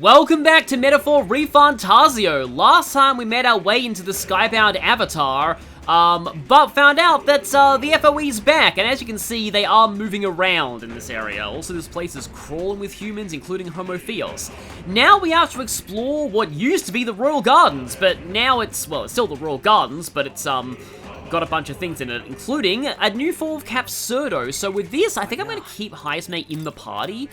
Welcome back to Metaphor ReFantazio. Last time we made our way into the Skybound Avatar, but found out that the F.O.Es back, and as you can see, they are moving around in this area. Also, this place is crawling with humans, including F.O.Es. Now we have to explore what used to be the Royal Gardens, but now it's, well, it's still the Royal Gardens, but it's, got a bunch of things in it, including a new form of Capsurdo. So with this, I think I'm going to keep Highest Mate in the party,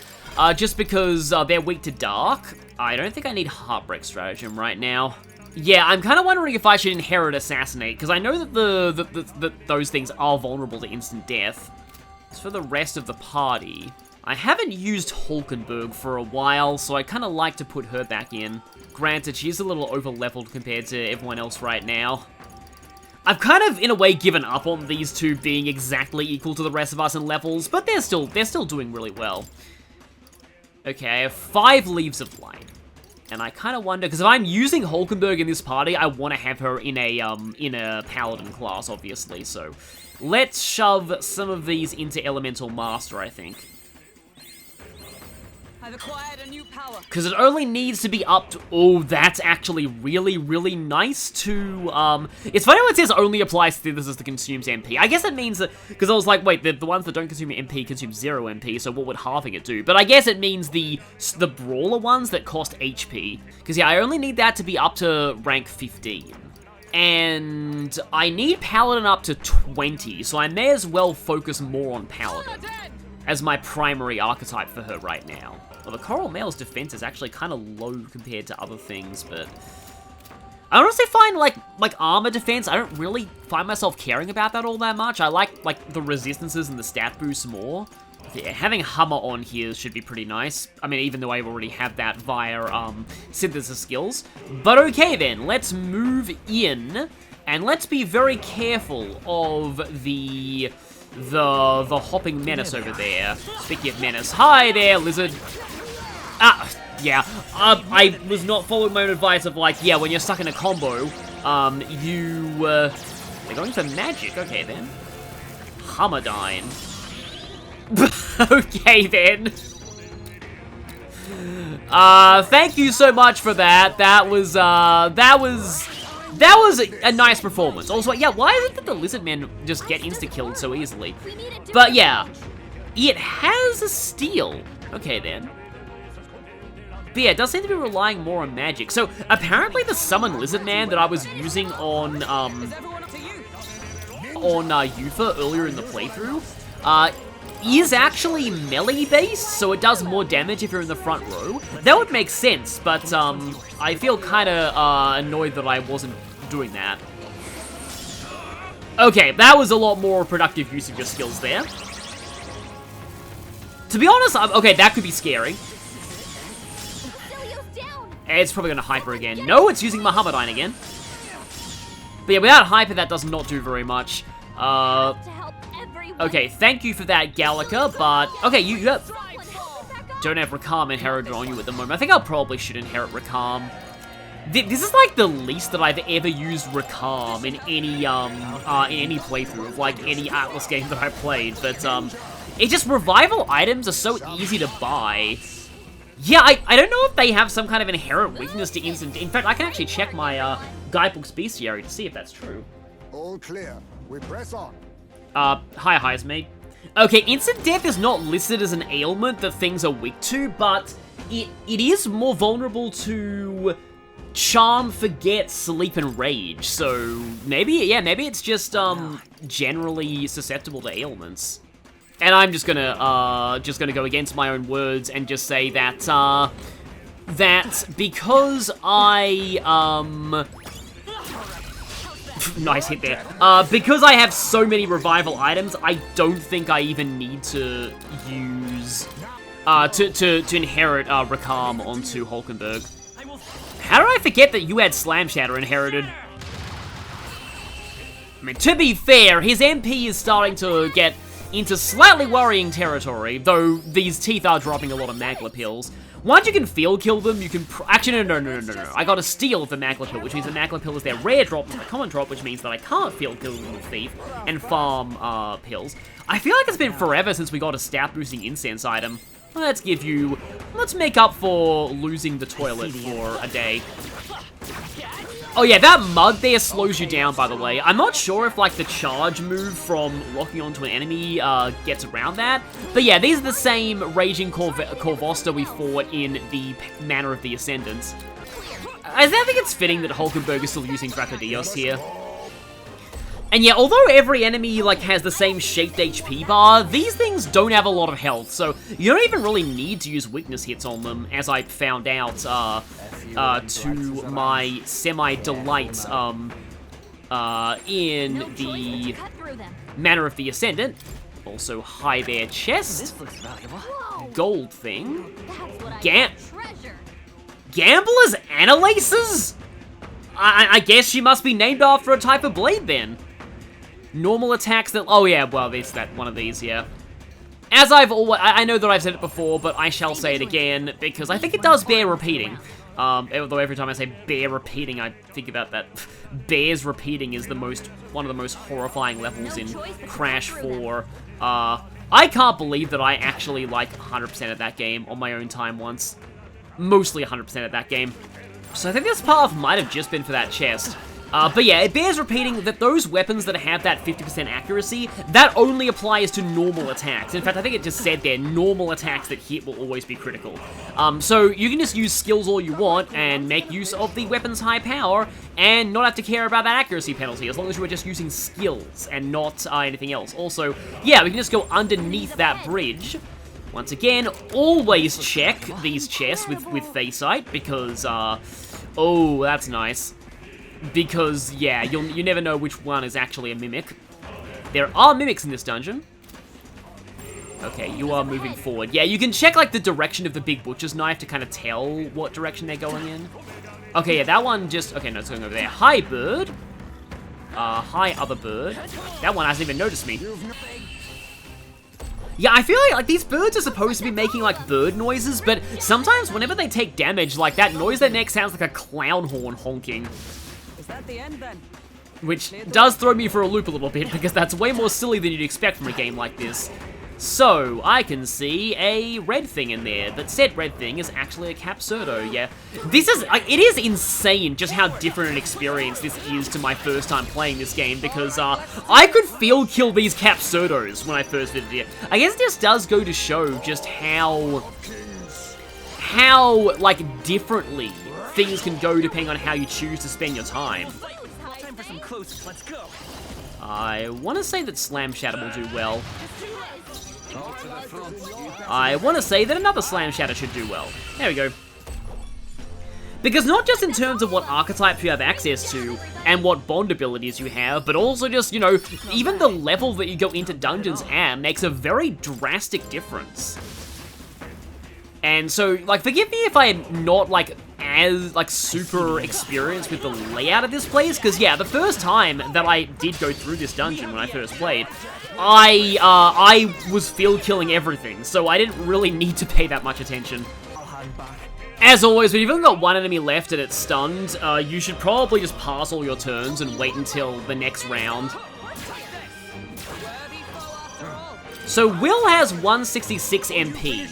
just because they're weak to Dark. I don't think I need Heartbreak Stratagem right now. Yeah, I'm kind of wondering if I should inherit Assassinate, because I know that those things are vulnerable to instant death. As for the rest of the party, I haven't used Hulkenberg for a while, so I kind of like to put her back in. Granted, she's a little over-leveled compared to everyone else right now. I've kind of, in a way, given up on these two being exactly equal to the rest of us in levels, but they're still doing really well. Okay, I have 5 Leaves of Light. And I kind of wonder, because if I'm using Hulkenberg in this party, I want to have her in a Paladin class, obviously, so let's shove some of these into Elemental Master, I think. I've acquired a new power. Because it only needs to be up to... Oh, that's actually really, really nice to... It's funny when it says only applies to this as the consumes MP. I guess it means that... Because I was like, wait, the ones that don't consume MP consume 0 MP, so what would halving it do? But I guess it means the brawler ones that cost HP. Because, yeah, I only need that to be up to rank 15. And I need Paladin up to 20, so I may as well focus more on Paladin as my primary archetype for her right now. Well, the Coral Male's defense is actually kind of low compared to other things, but... I honestly find, like armor defense, I don't really find myself caring about that all that much. I like the resistances and the stat boosts more. Yeah, having Hummer on here should be pretty nice. I mean, even though I already have that via, synthesis skills. But okay then, let's move in, and let's be very careful of the hopping menace over there. Speaking of menace, hi there, lizard. Yeah, I was not following my own advice of like, yeah, when you're stuck in a combo, they're going for magic, okay then. Hummerdyne. Okay then. Thank you so much for that. That was a nice performance. Also, yeah, why is it that the lizard men just get insta-killed so easily? But yeah, it has a steal. Okay then. But yeah, it does seem to be relying more on magic. So apparently the summon lizard man that I was using on Yufa earlier in the playthrough, is actually melee based, so it does more damage if you're in the front row. That would make sense, but I feel kind of annoyed that I wasn't doing that. Okay, that was a lot more productive use of your skills there. To be honest, okay, that could be scary. It's probably going to hyper again. No, it's using Muhammadine again. But yeah, without hyper, that does not do very much. Okay, thank you for that, Gallica, but... Okay, you don't have Rakam inherited on you at the moment. I think I probably should inherit Rakam. This is like the least that I've ever used Rakam in any playthrough of like any Atlas game that I've played, but it's just revival items are so easy to buy. Yeah, I don't know if they have some kind of inherent weakness to instant... In fact, I can actually check my guidebook's bestiary to see if that's true. All clear. We press on. Highest mate. Okay, instant death is not listed as an ailment that things are weak to, but it is more vulnerable to charm, forget, sleep, and rage. So maybe it's just generally susceptible to ailments. And I'm just gonna go against my own words and just say that that because I nice hit there. Because I have so many revival items, I don't think I even need to use to inherit Rakam onto Hulkenberg. How did I forget that you had Slam Shatter inherited? I mean, to be fair, his MP is starting to get into slightly worrying territory, though these teeth are dropping a lot of Magla pills. Once you can field kill them, you can... Actually, no. I got a steal of the Magla pill, which means the Magla pill is their rare drop, not the common drop, which means that I can't field kill them with Thief and farm pills. I feel like it's been forever since we got a stat boosting incense item. let's make up for losing the toilet for a day. Oh yeah, that mud there slows you down, by the way. I'm not sure if, like, the charge move from locking onto an enemy gets around that. But yeah, these are the same Raging Corvosta we fought in the Manor of the Ascendants. I think it's fitting that Hulkenberg is still using Dracodios here. And yeah, although every enemy, like, has the same shaped HP bar, these things don't have a lot of health, so you don't even really need to use weakness hits on them, as I found out, to my semi-delight, in the Manor of the Ascendant. Also, high bear chest, gold thing, Gambler's Analaces? I guess she must be named after a type of blade, then. Normal attacks that... Oh, yeah, well, it's that one of these, yeah. As I've always... I know that I've said it before, but I shall say it again, because I think it does bear repeating. Although every time I say bear repeating, I think about that. Bears repeating is one of the most horrifying levels in Crash 4. I can't believe that I actually, like, 100% of that game on my own time once. Mostly 100% of that game. So I think this path might have just been for that chest. But yeah, it bears repeating that those weapons that have that 50% accuracy, that only applies to normal attacks. In fact, I think it just said there, normal attacks that hit will always be critical. So you can just use skills all you want and make use of the weapon's high power and not have to care about that accuracy penalty, as long as you are just using skills and not anything else. Also, yeah, we can just go underneath that bridge. Once again, always check these chests with Facesight, because, oh, that's nice. Because, yeah, you never know which one is actually a mimic. There are mimics in this dungeon. Okay, you are moving forward. Yeah, you can check, like, the direction of the big butcher's knife to kind of tell what direction they're going in. Okay, yeah, that one just... Okay, no, it's going over there. Hi, bird. Hi, other bird. That one hasn't even noticed me. Yeah, I feel like these birds are supposed to be making, like, bird noises, but sometimes whenever they take damage, like, that noise they make sounds like a clown horn honking. Is that the end, then? Which does throw me for a loop a little bit, because that's way more silly than you'd expect from a game like this. So, I can see a red thing in there, but said red thing is actually a Capsurdo, yeah. This is, like, it is insane just how different an experience this is to my first time playing this game, because, I could field kill these Capsurdos when I first visited it. I guess this does go to show just how, like, differently things can go depending on how you choose to spend your time. Time for some close. Let's go. I want to say that Slam Shatter will do well. I want to say that another Slam Shatter should do well. There we go. Because not just in terms of what archetypes you have access to, and what bond abilities you have, but also just, you know, even the level that you go into dungeons at makes a very drastic difference. And so, like, forgive me if I'm not, like, as, like, super experienced with the layout of this place, because, yeah, the first time that I did go through this dungeon when I first played, I was field killing everything, so I didn't really need to pay that much attention. As always, when you've only got one enemy left and it's stunned, you should probably just pass all your turns and wait until the next round. So Will has 166 MP,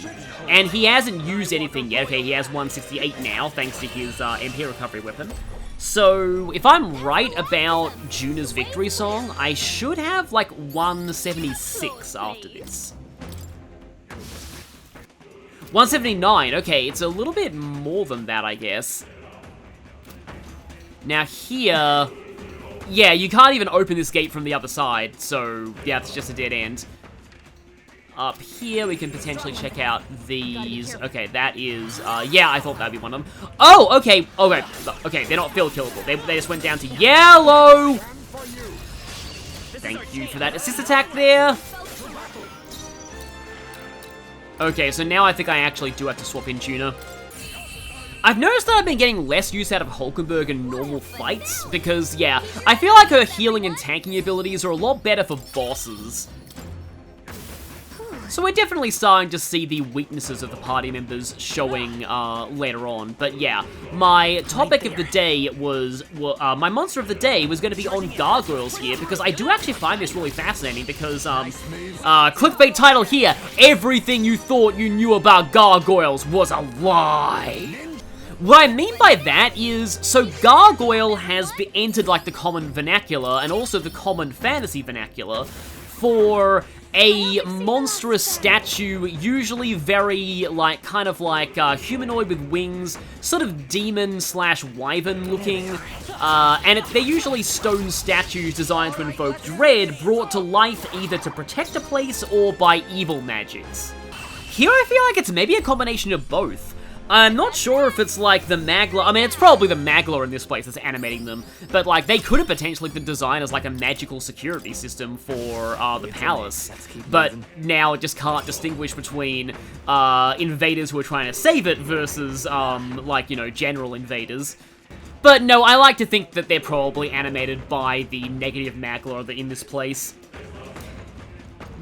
and he hasn't used anything yet. Okay, he has 168 now, thanks to his MP recovery weapon. So, if I'm right about Juna's victory song, I should have, like, 176 after this. 179, okay, it's a little bit more than that, I guess. Now here... Yeah, you can't even open this gate from the other side, so, yeah, it's just a dead end. Up here, we can potentially check out these. Okay, that is, yeah, I thought that'd be one of them. Oh, okay, okay, okay, they're not field killable. They just went down to yellow. Thank you for that assist attack there. Okay, so now I think I actually do have to swap in Juna. I've noticed that I've been getting less use out of Hulkenberg in normal fights, because, yeah, I feel like her healing and tanking abilities are a lot better for bosses. So we're definitely starting to see the weaknesses of the party members showing later on. But yeah, my topic of the day was, my monster of the day was going to be on Gargoyles here, because I do actually find this really fascinating, because, clickbait title here, everything you thought you knew about Gargoyles was a lie. What I mean by that is, so Gargoyle has entered, like, the common vernacular, and also the common fantasy vernacular, for a monstrous statue, usually very, like, kind of like, humanoid with wings, sort of demon/wyvern looking, and they're usually stone statues designed to invoke dread, brought to life either to protect a place or by evil magics. Here I feel like it's maybe a combination of both. I'm not sure if it's like the Magla, I mean it's probably the Magla in this place that's animating them, but like they could have potentially been designed as like a magical security system for the palace, but now it just can't distinguish between invaders who are trying to save it versus like, you know, general invaders. But no, I like to think that they're probably animated by the negative Magla in this place.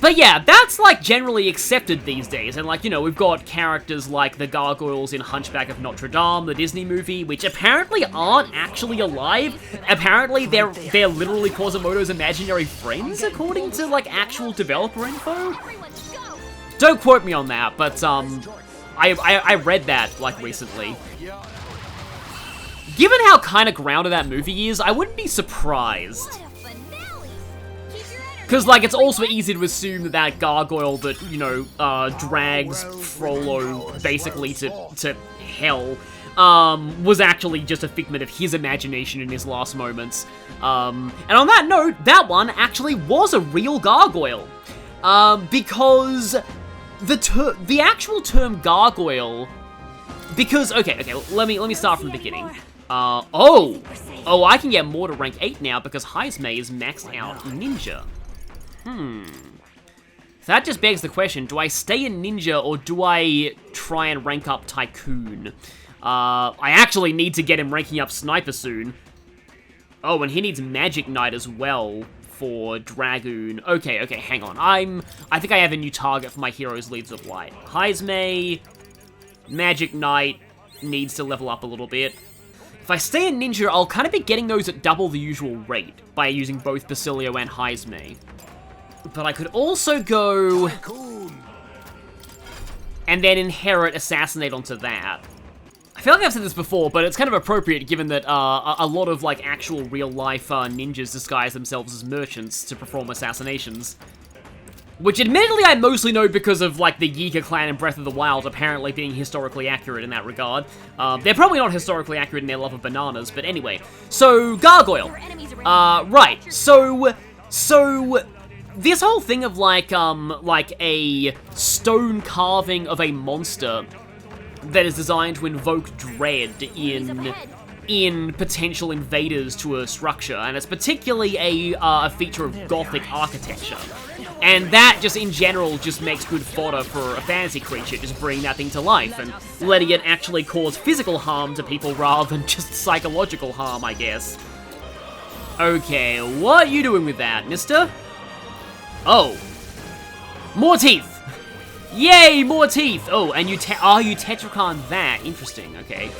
But yeah, that's, like, generally accepted these days, and, like, you know, we've got characters like the Gargoyles in Hunchback of Notre Dame, the Disney movie, which apparently aren't actually alive. Apparently, they're literally Quasimodo's imaginary friends, according to, like, actual developer info. Don't quote me on that, but, I read that, like, recently. Given how kind of grounded that movie is, I wouldn't be surprised. Because, like, it's also easy to assume that that gargoyle that, you know, drags Frollo basically to hell, was actually just a figment of his imagination in his last moments. And on that note, that one actually was a real gargoyle. Because the actual term gargoyle, because, okay, let me start from the beginning. Oh, I can get more to rank 8 now because Heismay is maxed out ninja. So that just begs the question, do I stay in ninja or do I try and rank up tycoon? I actually need to get him ranking up sniper soon. Oh, and he needs magic knight as well for dragoon. Okay, hang on. I think I have a new target for my heroes Leads of Light. Heismay, magic knight needs to level up a little bit. If I stay in ninja, I'll kind of be getting those at double the usual rate by using both Basilio and Heismay. But I could also go and then inherit Assassinate onto that. I feel like I've said this before, but it's kind of appropriate given that a lot of like actual real-life ninjas disguise themselves as merchants to perform assassinations. Which admittedly I mostly know because of like the Yiga clan in Breath of the Wild apparently being historically accurate in that regard. They're probably not historically accurate in their love of bananas, but anyway. So, Gargoyle. Right, so this whole thing of like a stone carving of a monster that is designed to invoke dread in potential invaders to a structure, and it's particularly a feature of Gothic architecture. And that just in general just makes good fodder for a fantasy creature, just bringing that thing to life and letting it actually cause physical harm to people rather than just psychological harm, I guess. Okay, what are you doing with that, mister? Oh. More teeth! Yay, more teeth! Oh, and you Tetrakarn that. Interesting, okay.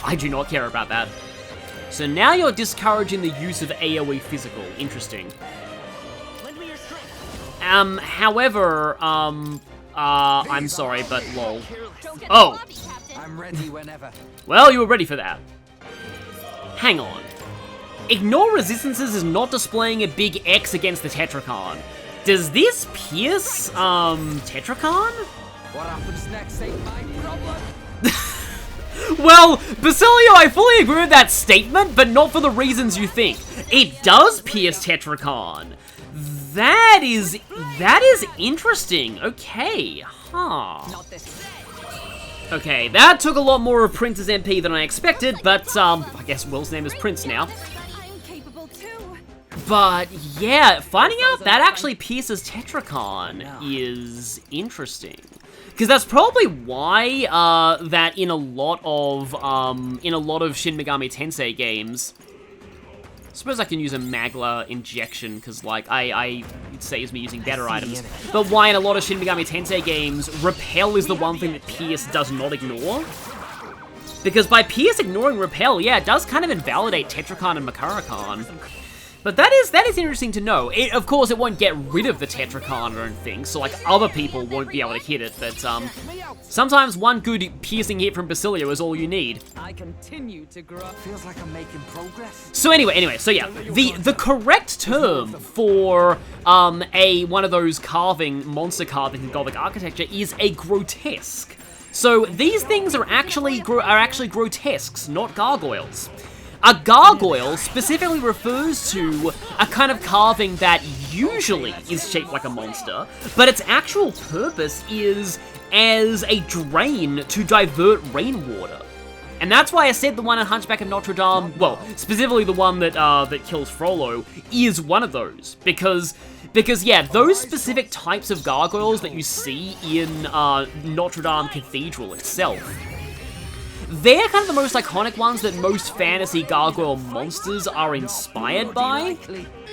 I do not care about that. So now you're discouraging the use of AoE physical. Interesting. However, I'm sorry, but lol. Oh! I'm ready whenever. Well, you were ready for that. Hang on. Ignore resistances is not displaying a big X against the Tetrakarn. Does this pierce, Tetrakarn? What happens next ain't my problem. Well, Basilio, I fully agree with that statement, but not for the reasons you think. It does pierce Tetrakarn. That is interesting. Okay, huh. Not this. Okay, that took a lot more of Prince's MP than I expected, but, I guess Will's name is Prince now. I'm capable too. But, yeah, finding out that actually pierces Tetrakarn is interesting. Because that's probably why, that in a lot of Shin Megami Tensei games, Suppose I can use a Magla injection, because, like, it saves me using better items. But why in a lot of Shin Megami Tensei games, Repel is the one thing that Pierce does not ignore? Because by Pierce ignoring Repel, yeah, it does kind of invalidate Tetrakarn and Makarakarn. But that is interesting to know. Of course, it won't get rid of the Tetrakarn or anything, so, like, other people won't be able to hit it, but, sometimes one good piercing hit from Basilio is all you need. I continue to grow. Feels like I'm making progress. So anyway, so yeah, the correct term for, one of those monster carvings in Gothic architecture is a grotesque. So these things are actually grotesques, not gargoyles. A gargoyle specifically refers to a kind of carving that usually is shaped like a monster, but its actual purpose is as a drain to divert rainwater. And that's why I said the one in Hunchback of Notre Dame, well, specifically the one that kills Frollo, is one of those. Because yeah, those specific types of gargoyles that you see in Notre Dame Cathedral itself, they're kind of the most iconic ones that most fantasy gargoyle monsters are inspired by.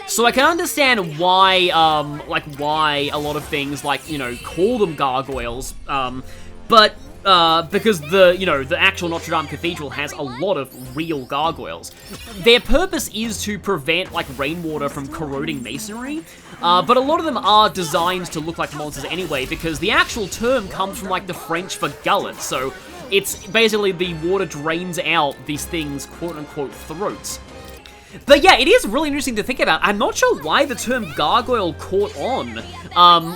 So I can understand why, why a lot of things, like, you know, call them gargoyles, but because the actual Notre Dame Cathedral has a lot of real gargoyles. Their purpose is to prevent, like, rainwater from corroding masonry, but a lot of them are designed to look like monsters anyway, because the actual term comes from, like, the French for gullet, so it's basically the water drains out these things' quote-unquote throats. But yeah, it is really interesting to think about. I'm not sure why the term gargoyle caught on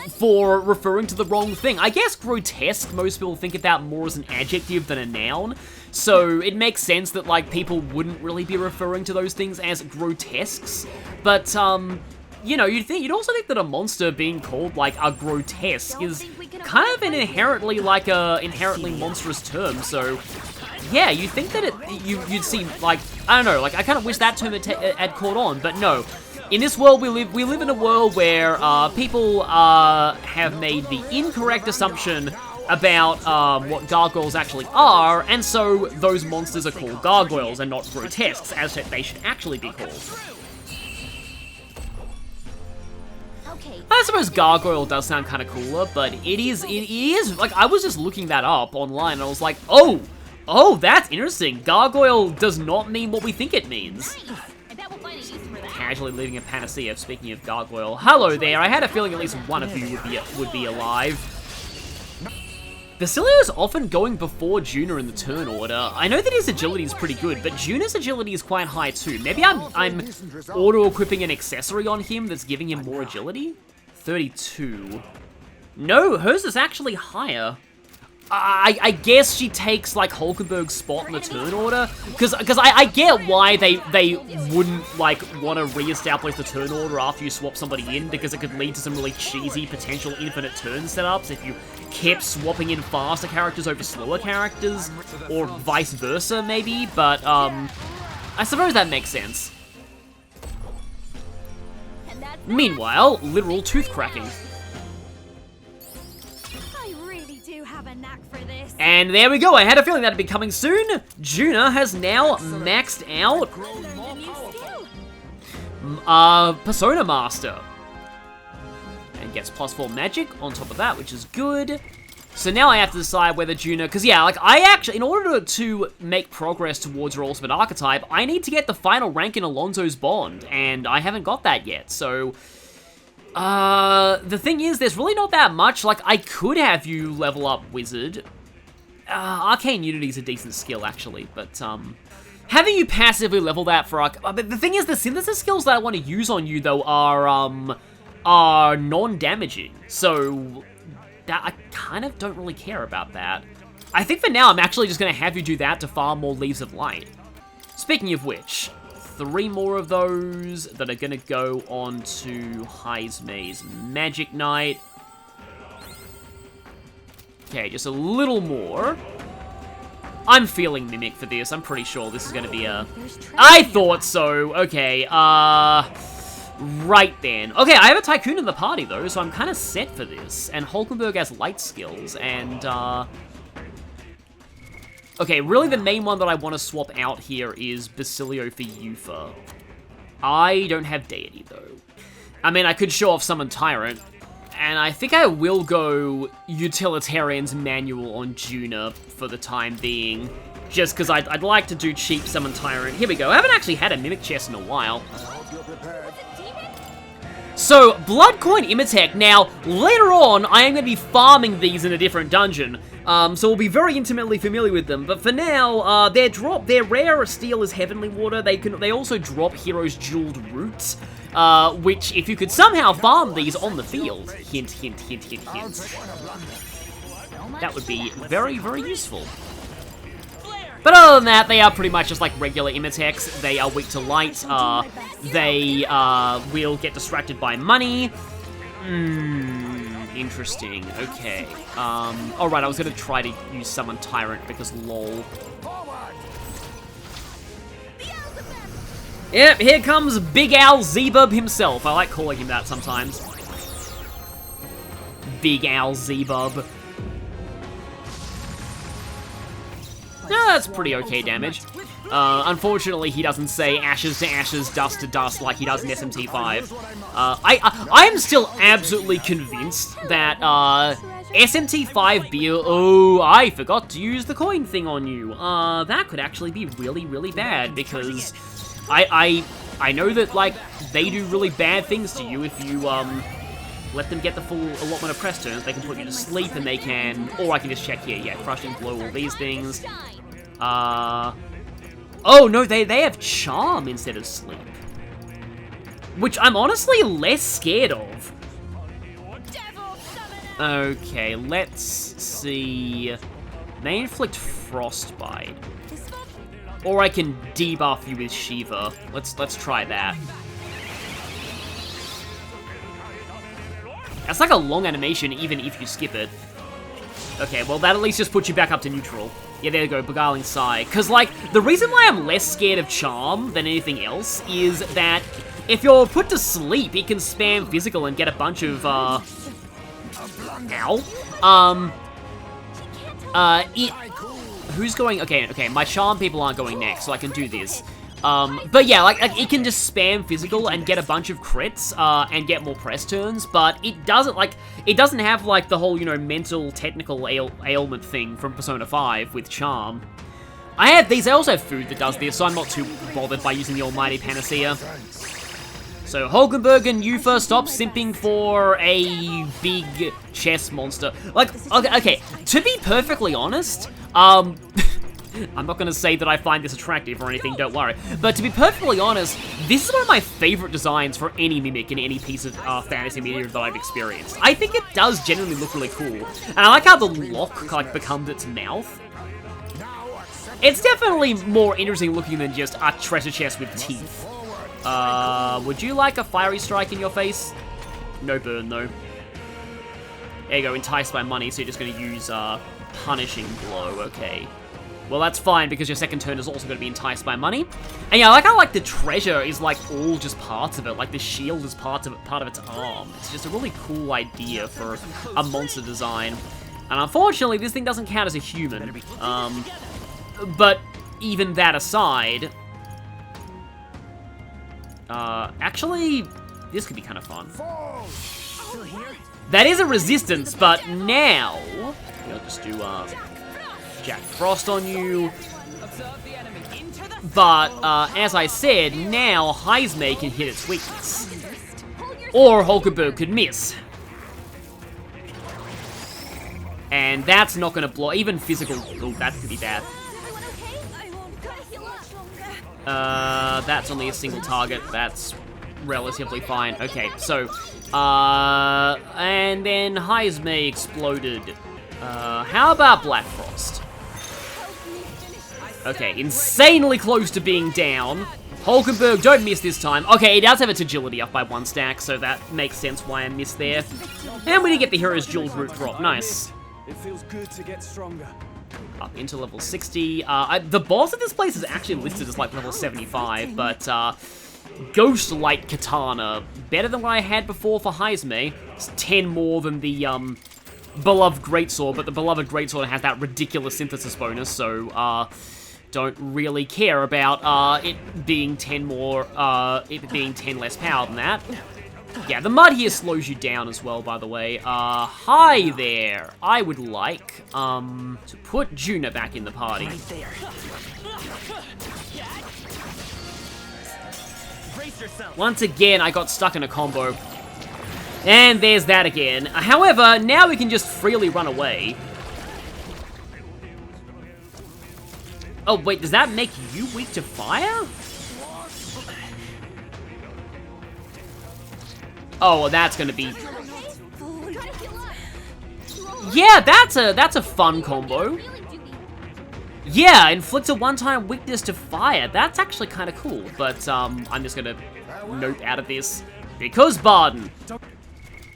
for referring to the wrong thing. I guess grotesque, most people think about more as an adjective than a noun, so it makes sense that, like, people wouldn't really be referring to those things as grotesques. But, you know, you'd also think that a monster being called, like, a grotesque is kind of an inherently monstrous term, so yeah, you'd think that you'd see, like, I don't know, like, I kind of wish that term had caught on, but no. In this world we live in a world where people have made the incorrect assumption about what gargoyles actually are, and so those monsters are called gargoyles and not grotesques, as they should actually be called. I suppose gargoyle does sound kind of cooler, but it is, like, I was just looking that up online, and I was like, oh, that's interesting. Gargoyle does not mean what we think it means. Casually leaving a panacea, speaking of gargoyle. Hello there, I had a feeling at least one of you would be alive. Basilio is often going before Juna in the turn order. I know that his agility is pretty good, but Juna's agility is quite high too. Maybe I'm auto-equipping an accessory on him that's giving him more agility? 32. No, hers is actually higher. I guess she takes, like, Hulkenberg's spot in the turn order, because I get why they wouldn't, like, want to re-establish the turn order after you swap somebody in, because it could lead to some really cheesy potential infinite turn setups if you kept swapping in faster characters over slower characters, or vice versa, maybe, but, I suppose that makes sense. Meanwhile, literal tooth cracking. And there we go, I had a feeling that'd be coming soon. Juna has now maxed out Persona Master. And gets +4 magic on top of that, which is good. So now I have to decide whether Juna, because yeah, like, I actually, in order to make progress towards her ultimate archetype, I need to get the final rank in Alonso's Bond, and I haven't got that yet, so the thing is, there's really not that much. Like, I could have you level up Wizard. Arcane Unity is a decent skill, actually, but, having you passively level that for but the thing is, the synthesis skills that I want to use on you, though, are non-damaging, so that I kind of don't really care about that. I think for now, I'm actually just going to have you do that to farm more Leaves of Light. Speaking of which, 3 more of those that are going to go on to Heismei's Magic Knight. Okay, just a little more. I'm feeling Mimic for this. I'm pretty sure this is going to be a... I thought so. Okay, right then. Okay, I have a Tycoon in the party, though, so I'm kind of set for this. And Hulkenberg has light skills, and, okay, really the main one that I want to swap out here is Basilio for Yufa. I don't have Deity, though. I mean, I could show off Summon Tyrant, and I think I will go Utilitarian's Manual on Juna for the time being, just because I'd like to do cheap Summon Tyrant. Here we go. I haven't actually had a Mimic chest in a while. So, Blood Coin Imitech. Now, later on, I am going to be farming these in a different dungeon, so we'll be very intimately familiar with them. But for now, their rare steel is Heavenly Water. They also drop Hero's Jeweled Roots, which, if you could somehow farm these on the field, hint, hint, hint, hint, hint, that would be very, very useful. But other than that, they are pretty much just like regular Imitechs. They are weak to light. They will get distracted by money. Interesting. Okay. Alright, I was going to try to use Summon Tyrant because lol. Yep, here comes Big Beelzebub himself. I like calling him that sometimes. Big Beelzebub. No, that's pretty okay damage. Unfortunately, he doesn't say ashes to ashes, dust to dust like he does in SMT5. I am still absolutely convinced that SMT5 beer. Oh, I forgot to use the coin thing on you. That could actually be really, really bad because I know that like they do really bad things to you if you let them get the full allotment of press turns. They can put you to sleep, and they can, or I can just check here. Yeah, crushing blow, all these things. Oh no, they have charm instead of sleep, which I'm honestly less scared of. Okay, let's see. They inflict frostbite, or I can debuff you with Shiva. Let's try that. That's like a long animation, even if you skip it. Okay, well, that at least just puts you back up to neutral. Yeah, there you go, Beguiling Sigh. Because, like, the reason why I'm less scared of Charm than anything else is that if you're put to sleep, it can spam physical and get a bunch of, ow. Who's going? Okay, my Charm people aren't going next, so I can do this. But yeah, like it can just spam physical and get a bunch of crits, and get more press turns, but it doesn't have, like, the whole, you know, mental, technical ailment thing from Persona 5 with Charm. I have these, I also have food that does this, so I'm not too bothered by using the almighty Panacea. So, Hulkenberg and Yufa, stop simping for a big chess monster. Like, okay, to be perfectly honest, I'm not going to say that I find this attractive or anything, don't worry. But to be perfectly honest, this is one of my favorite designs for any Mimic in any piece of fantasy media that I've experienced. I think it does genuinely look really cool. And I like how the lock, like, becomes its mouth. It's definitely more interesting looking than just a treasure chest with teeth. Would you like a fiery strike in your face? No burn, though. There you go, enticed by money, so you're just going to use, punishing blow, okay. Well, that's fine, because your second turn is also going to be enticed by money. And yeah, I like how, like, the treasure is, like, all just parts of it. Like, the shield is part of its arm. It's just a really cool idea for a monster design. And unfortunately, this thing doesn't count as a human. But even that aside... actually, this could be kind of fun. That is a resistance, but now... I'll just do, Jack Frost on you. But, as I said, now Heismay can hit its weakness. Or Hulkenberg could miss. And that's not going to blow. Even physical... Oh, that could be bad. That's only a single target. That's relatively fine. Okay, so... and then Heismay exploded. How about Black Frost? Okay, insanely close to being down. Hulkenberg, don't miss this time. Okay, it does have its agility up by 1 stack, so that makes sense why I missed there. And we did get the Hero's Jeweled Root drop. Nice. It feels good to get stronger. Up into level 60. The boss of this place is actually listed as like level 75, but Ghost Light Katana, better than what I had before for Heismay. It's 10 more than the Beloved Greatsword, but the Beloved Greatsword has that ridiculous synthesis bonus, so don't really care about it being 10 less power than that. Yeah, the mud here slows you down as well, by the way. Hi there. I would like to put Juna back in the party. Right there. Brace yourself. Once again, I got stuck in a combo. And there's that again. However, now we can just freely run away. Oh, wait, does that make you weak to fire? Oh, well, that's gonna be... Yeah, that's a fun combo. Yeah, inflicts a one-time weakness to fire. That's actually kind of cool, but I'm just gonna note out of this. Because Barden,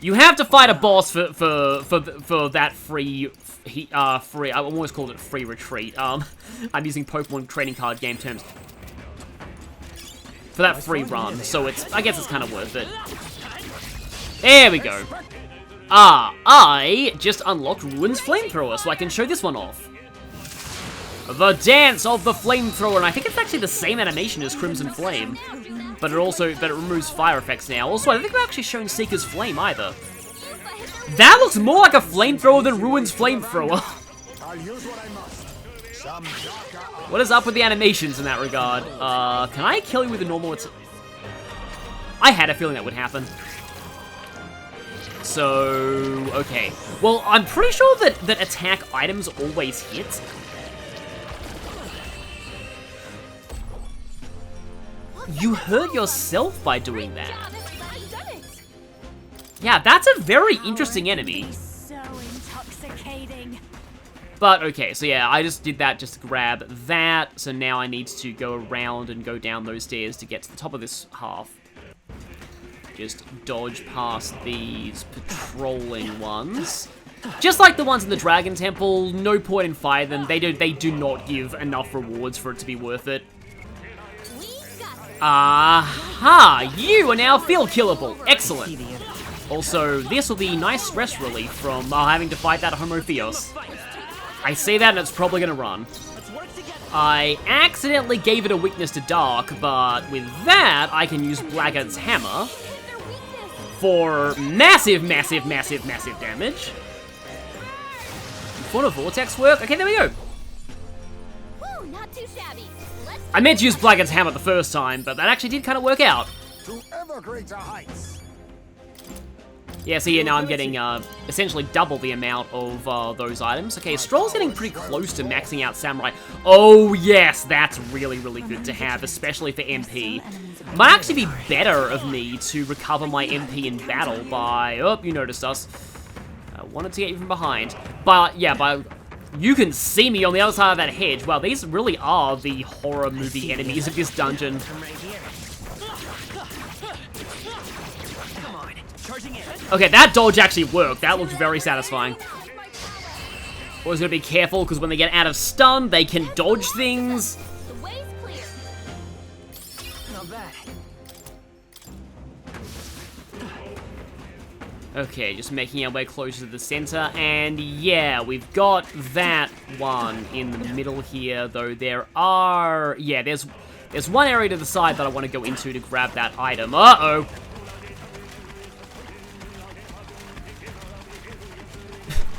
you have to fight a boss for that free, I almost called it free retreat. I'm using Pokemon trading card game terms. For that free run, so I guess it's kind of worth it. There we go. I just unlocked Ruin's Flamethrower, so I can show this one off. The Dance of the Flamethrower, and I think it's actually the same animation as Crimson Flame, but it removes fire effects now. Also, I don't think I've actually shown Seeker's Flame either. That looks more like a flamethrower than Ruin's Flamethrower. I'll use what I must. Some What is up with the animations in that regard? Can I kill you with a normal... I had a feeling that would happen. So, okay. Well, I'm pretty sure that attack items always hit. You hurt yourself by doing that. Yeah, that's a very interesting enemy. So intoxicating. But, okay, so yeah, I just did that just to grab that. So now I need to go around and go down those stairs to get to the top of this half. Just dodge past these patrolling ones. Just like the ones in the Dragon Temple, no point in fighting them. They do not give enough rewards for it to be worth it. Aha! You are now field killable. Excellent. Also, this will be nice stress relief from having to fight that F.O.Es. I say that and it's probably gonna run. I accidentally gave it a weakness to Dark, but with that, I can use Blackguard's Hammer for massive, massive, massive, massive damage. Would a Vortex work? Okay, there we go. Woo, not too shabby. I meant to use Blackguard's Hammer the first time, but that actually did kind of work out. to ever greater heights. Yeah, so yeah, now I'm getting essentially double the amount of those items. Okay, Stroll's getting pretty close to maxing out Samurai. Oh yes, that's really, really good to have, especially for MP. Might actually be better of me to recover my MP in battle by... Oh, you noticed us. I wanted to get you from behind. But yeah, you can see me on the other side of that hedge. Wow, these really are the horror movie enemies of this dungeon. Okay, that dodge actually worked. That looked very satisfying. Always gotta be careful, because when they get out of stun, they can dodge things. The way's clear. Not bad. Okay, just making our way closer to the center, and yeah, we've got that one in the middle here, though there are... Yeah, there's one area to the side that I want to go into to grab that item. Uh-oh.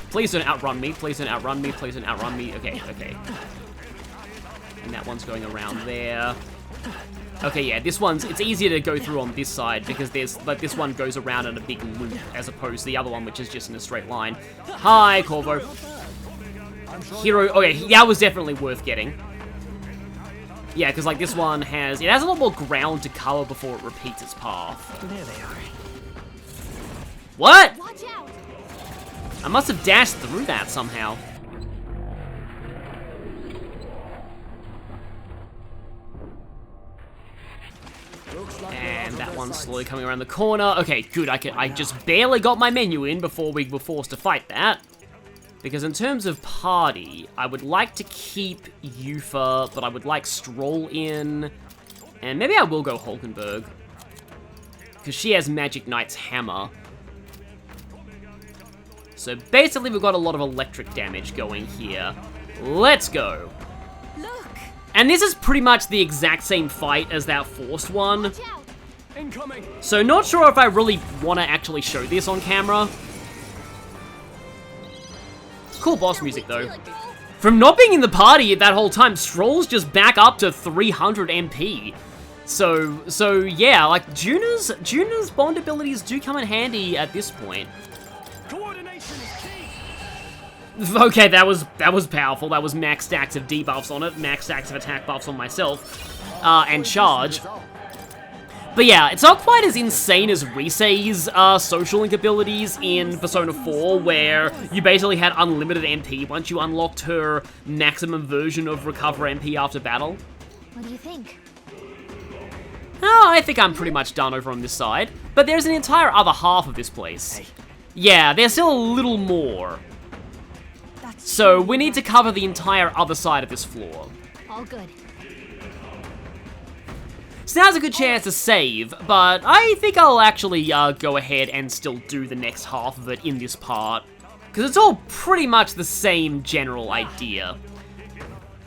Please don't outrun me, please don't outrun me, please don't outrun me. Okay, okay. And that one's going around there. Okay, yeah, it's easier to go through on this side because this one goes around in a big loop as opposed to the other one, which is just in a straight line. Hi, Corvo. Hero, okay, that was definitely worth getting. Yeah, because like this one has a lot more ground to cover before it repeats its path. There they are. What? Watch out. I must have dashed through that somehow. And that one's slowly coming around the corner. Okay, good. I just barely got my menu in before we were forced to fight that. Because in terms of party, I would like to keep Yufa, but I would like Stroll in. And maybe I will go Hulkenberg. Because she has Magic Knight's Hammer. So basically we've got a lot of electric damage going here. Let's go. Look, And this is pretty much the exact same fight as that forced one. Watch out. Incoming. So not sure if I really want to actually show this on camera. Cool boss music though. From not being in the party that whole time, Stroll's just back up to 300 MP. So yeah, like Juna's bond abilities do come in handy at this point. Coordination is key. Okay, that was powerful. That was max stacks of debuffs on it, max stacks of attack buffs on myself, and charge. But yeah, it's not quite as insane as Risei's social link abilities in Persona 4, where you basically had unlimited MP once you unlocked her maximum version of recover MP after battle. What do you think? Oh, I think I'm pretty much done over on this side, but there's an entire other half of this place. Yeah, there's still a little more. So we need to cover the entire other side of this floor. All good. So now's a good chance to save, but I think I'll actually go ahead and still do the next half of it in this part, because it's all pretty much the same general idea.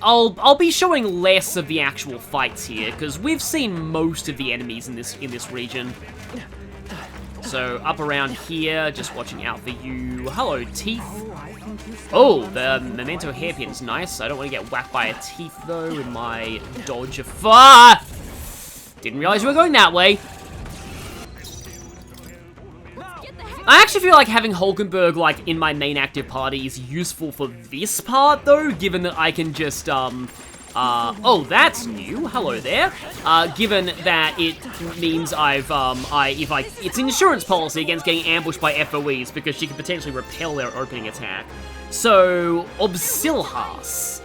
I'll be showing less of the actual fights here, because we've seen most of the enemies in this region. So up around here, just watching out for you. Hello, Teeth. Oh, the Memento hairpin's nice. I don't want to get whacked by a Teeth though in my dodge of fire. Didn't realize you were going that way. I actually feel like having Hulkenberg, like, in my main active party is useful for this part, though, given that I can just, oh, that's new. Hello there. Given that it means it's an insurance policy against getting ambushed by F.O.Es, because she can potentially repel their opening attack. So, Obsilhas.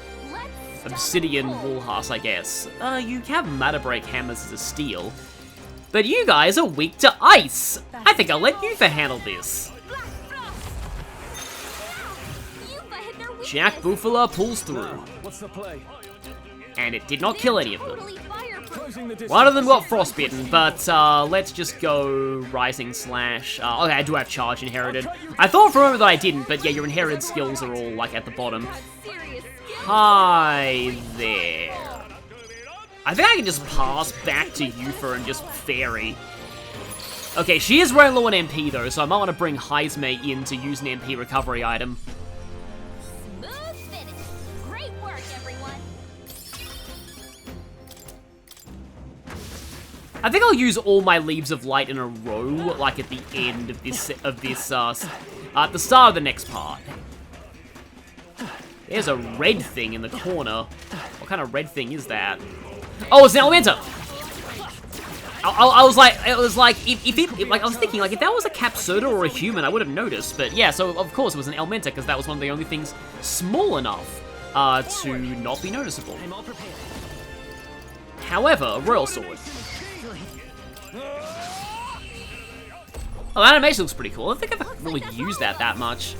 Obsidian Woolhas, I guess. You have Matter Break hammers as a steel. But you guys are weak to ice! I think I'll let Yufa handle this. Jack Bufala pulls through. What's the play? And it did not kill any of them. Closing the distance. One of them got frostbitten, but let's just go Rising Slash. Okay, I do have Charge inherited. I thought for a moment that I didn't, but yeah, your inherited skills are all, like, at the bottom. Hi there. I think I can just pass back to Yufa and just Fairy. Okay, she is running low on MP though, so I might want to bring Heizme in to use an MP recovery item. Smooth finish. Great work, everyone. I think I'll use all my Leaves of Light in a row, like at the end of this, at the start of the next part. There's a red thing in the corner. What kind of red thing is that? Oh, it's an Elementa! I was like, it was like, I was thinking, like, if that was a Capsurda or a human, I would have noticed. But yeah, so of course it was an Elementa, because that was one of the only things small enough to not be noticeable. However, Royal Sword. Oh, the animation looks pretty cool. I don't think I've really used that much.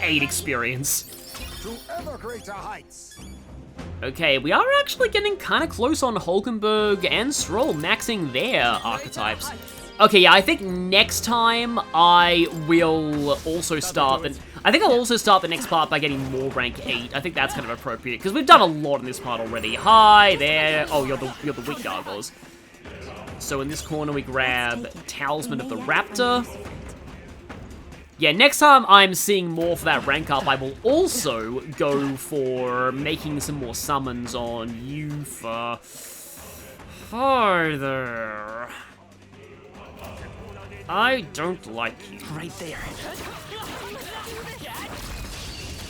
8 experience. To ever greater heights. Okay, we are actually getting kind of close on Hulkenberg and Stroll maxing their archetypes. Okay, yeah, I think next time I will also start I'll also start the next part by getting more rank 8. I think that's kind of appropriate, because we've done a lot in this part already. Hi there. Oh, you're the weak Gargoyles. So in this corner we grab Talisman of the Raptor. Yeah, next time I'm seeing more for that rank up, I will also go for making some more summons on Yufa. Hi there. I don't like you. Right there.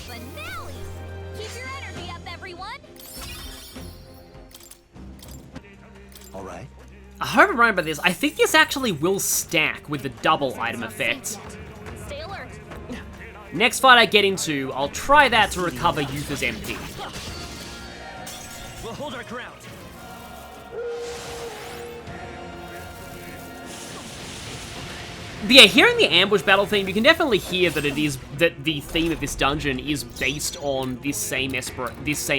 Finale! Keep your energy up, everyone. All right. I hope I'm right about this. I think this actually will stack with the double item effect. Stay alert. Next fight I get into, I'll try that to recover Yufa's MP. We'll hold our ground. But yeah, hearing the ambush battle theme, you can definitely hear that the theme of this dungeon is based on this same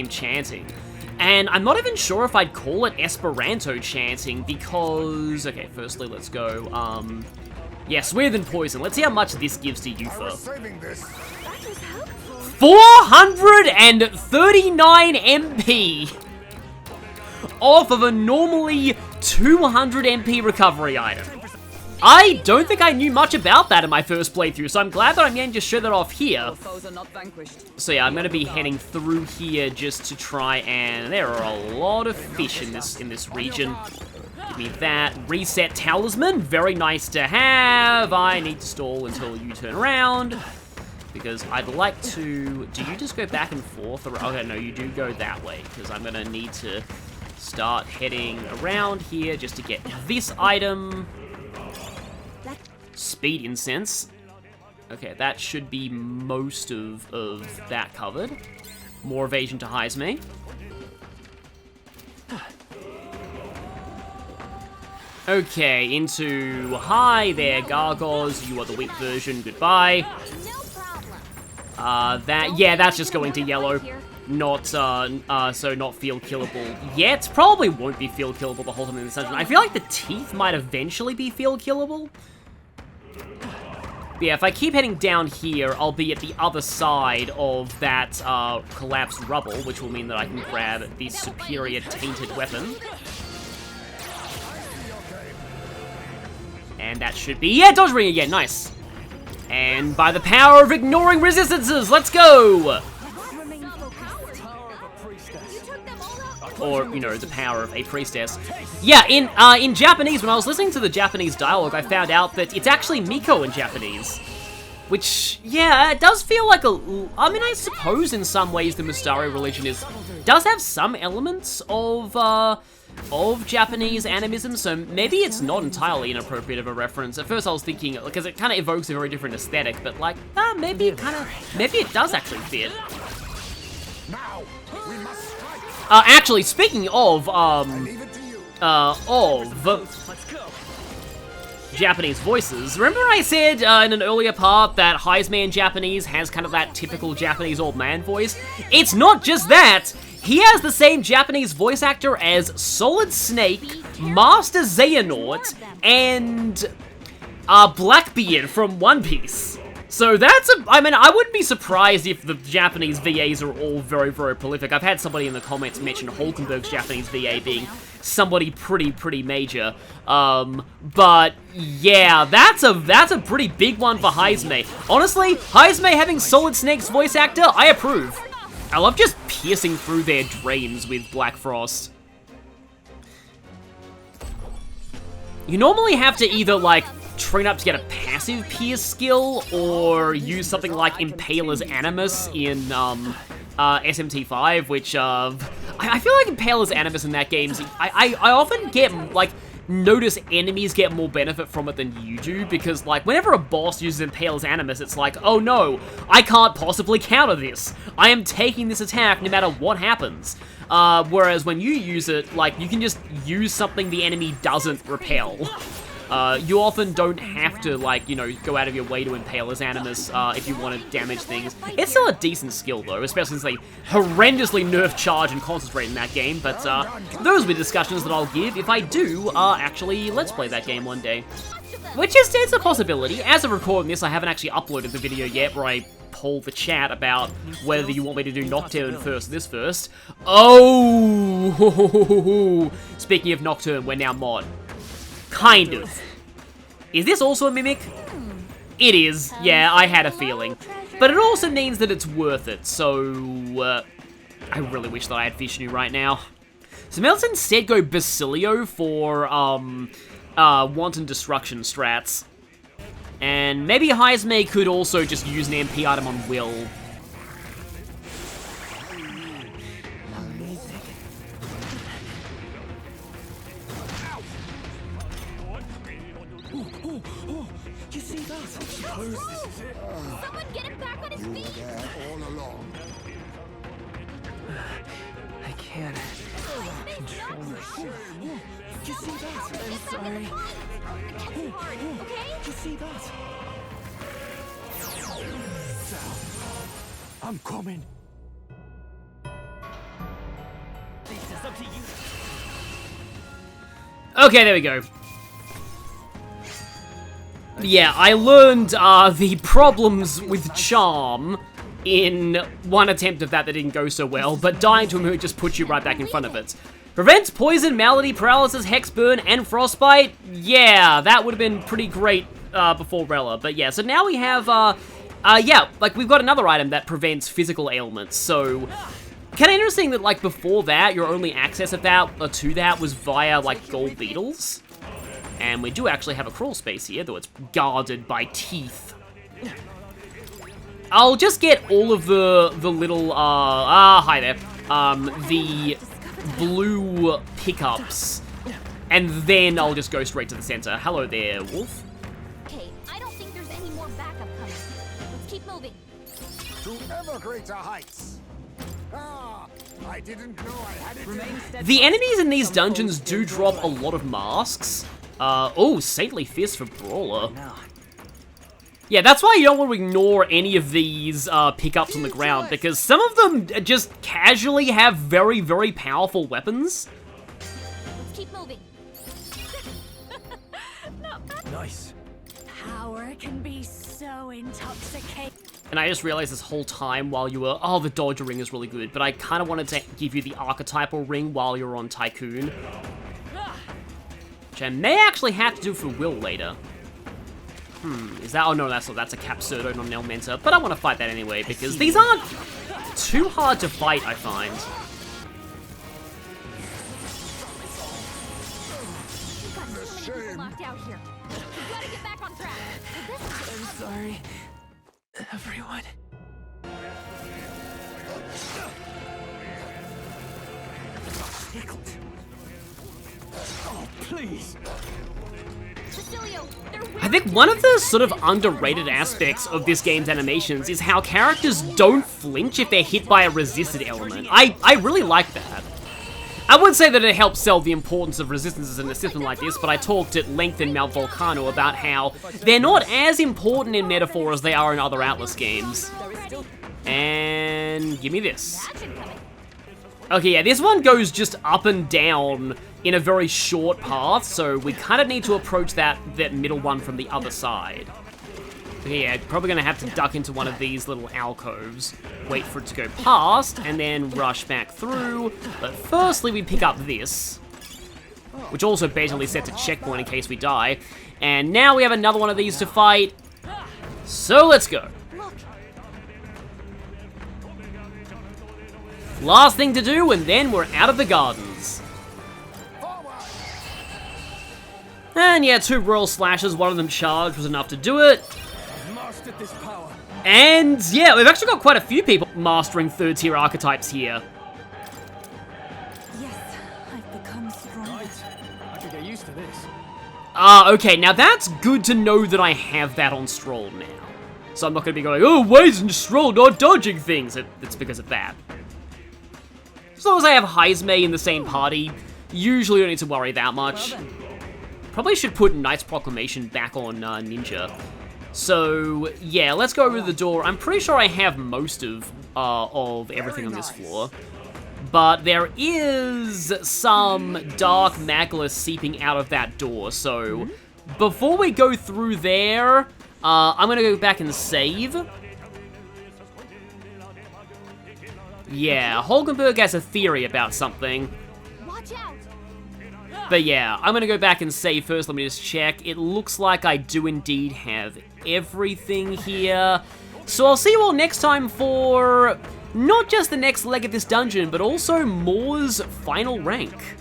chanting. And I'm not even sure if I'd call it Esperanto chanting, because... Okay, firstly, let's go, yeah, Sweeter Than Poison. Let's see how much this gives to Yufa. Saving this. That was helpful. 439 MP! off of a normally 200 MP recovery item. I don't think I knew much about that in my first playthrough, so I'm glad that I'm getting to show that off here. So yeah, I'm going to be heading through here just to try and... There are a lot of fish in this region. Give me that. Reset talisman, very nice to have. I need to stall until you turn around, because I'd like to... Do you just go back and forth? Or, okay, no, you do go that way, because I'm going to need to start heading around here just to get this item. Speed incense. Okay, that should be most of that covered. More evasion to Heisme. Okay, into... Hi there, Gargoyles. You are the weak version. Goodbye. That's just going to yellow. Not, so not field killable yet. Probably won't be field killable the whole time in this dungeon. I feel like the teeth might eventually be field killable. But yeah, if I keep heading down here, I'll be at the other side of that, collapsed rubble, which will mean that I can grab the superior tainted weapon. And that should be... Yeah, dodge ring again, nice. And by the power of ignoring resistances, let's go! Or, you know, the power of a priestess. Yeah, in Japanese, when I was listening to the Japanese dialogue, I found out that it's actually Miko in Japanese. Which, yeah, it does feel like a... I mean, I suppose in some ways the Mystari religion does have some elements of Japanese animism, so maybe it's not entirely inappropriate of a reference. At first I was thinking, because it kind of evokes a very different aesthetic, but like, maybe it does actually fit. Now, we must strike. Actually, speaking of Japanese voices, remember I said in an earlier part that Heisme in Japanese has kind of that typical Japanese old man voice? It's not just that! He has the same Japanese voice actor as Solid Snake, Master Xehanort, and Blackbeard from One Piece. So that's I mean, I wouldn't be surprised if the Japanese VAs are all very, very prolific. I've had somebody in the comments mention Hulkenberg's Japanese VA being somebody pretty major. But yeah, that's a pretty big one for Heisme. Honestly, Heisme having Solid Snake's voice actor, I approve. I love just piercing through their drains with Black Frost. You normally have to either, like, train up to get a passive pierce skill, or use something like Impaler's Animus in, SMT5, which, I feel like Impaler's Animus in that game, I often get, like, notice enemies get more benefit from it than you do, because, like, whenever a boss uses Impaler's Animus, it's like, oh no, I can't possibly counter this. I am taking this attack no matter what happens. Whereas when you use it, like, you can just use something the enemy doesn't repel. You often don't have to, like, you know, go out of your way to Impaler's Animus if you want to damage things. It's still a decent skill, though, especially since they horrendously nerf charge and concentrate in that game, but those will be discussions that I'll give if I do actually Let's Play that game one day. Which is, it's a possibility. As of recording this, I haven't actually uploaded the video yet where I poll the chat about whether you want me to do Nocturne first, first. Oh! Speaking of Nocturne, we're now mod. Kind of. Is this also a mimic? It is. Yeah, I had a feeling. But it also means that it's worth it, so... I really wish that I had Vishnu right now. So let's instead go Basilio for, Wanton Destruction strats. And maybe Heisme could also just use an MP item on Will. Someone get him back on his feet! There all along. I can't control myself. Did you see that? I'm sorry. Okay? Did you see that? I'm coming. This is up to you. Okay, there we go. Yeah, I learned the problems with charm in one attempt of that didn't go so well, but dying to a move just puts you right back in front of it. Prevents poison, malady, paralysis, hex burn, and frostbite. Yeah, that would have been pretty great before Rella. But yeah, so now we have, yeah, like we've got another item that prevents physical ailments. So kind of interesting that like before that, your only access of that to that was via like gold beetles. And we do actually have a crawl space here, though it's guarded by teeth. I'll just get all of the little, hi there, the blue pickups, and then I'll just go straight to the center. Hello there, Wolf. Okay, I don't think there's any more backup coming. Let's keep moving. To ever greater heights. Ah, I didn't know I had it. The enemies in these dungeons do drop a lot of masks. Oh, Saintly Fist for Brawler. Yeah, that's why you don't want to ignore any of these pickups on the ground, because some of them just casually have very, very powerful weapons. Let's keep moving. Nice. Power can be so intoxicating. And I just realized this whole time while you were, oh, the Dodger ring is really good, but I kind of wanted to give you the archetypal ring while you're on Tycoon. Which I may actually have to do for Will later. Is that? Oh no, that's a Capsurdo, not an Elmenta. But I want to fight that anyway because these aren't too hard to fight, I find. We've got too many people locked out here. We've got to get back on track. I'm sorry, everyone. Tickled. Oh, please. Cecilio, they're I think one of the sort of underrated aspects of this game's animations is how characters don't flinch if they're hit by a resisted element. I really like that. I would say that it helps sell the importance of resistances in a system like this, but I talked at length in Mount Volcano about how they're not as important in Metaphor as they are in other Atlas games. And give me this. action coming. Okay, yeah, this one goes just up and down in a very short path, so we kind of need to approach that middle one from the other side. Okay, yeah, probably gonna have to duck into one of these little alcoves, wait for it to go past, and then rush back through. But firstly, we pick up this, which also basically sets a checkpoint in case we die. And now we have another one of these to fight, so let's go. Last thing to do, and then we're out of the gardens. And yeah, 2 Royal Slashes, one of them charged was enough to do it. Mastered this power. And yeah, we've actually got quite a few people mastering 3rd tier archetypes here. Yes, I've become stronger. Right. I can get used to this. Okay, now that's good to know that I have that on Stroll now. So I'm not going to be going, oh, why isn't Stroll not dodging things? It's because of that. As long as I have Heismay in the same party, usually don't need to worry that much. Probably should put Knight's Proclamation back on Ninja. So, yeah, let's go over to the door. I'm pretty sure I have most of everything on this floor. But there is some dark magma seeping out of that door, so before we go through there, I'm gonna go back and save. Yeah, Holgenberg has a theory about something. Watch out. But yeah, I'm gonna go back and save first. Let me just check. It looks like I do indeed have everything here. So I'll see you all next time for not just the next leg of this dungeon, but also Moore's final rank.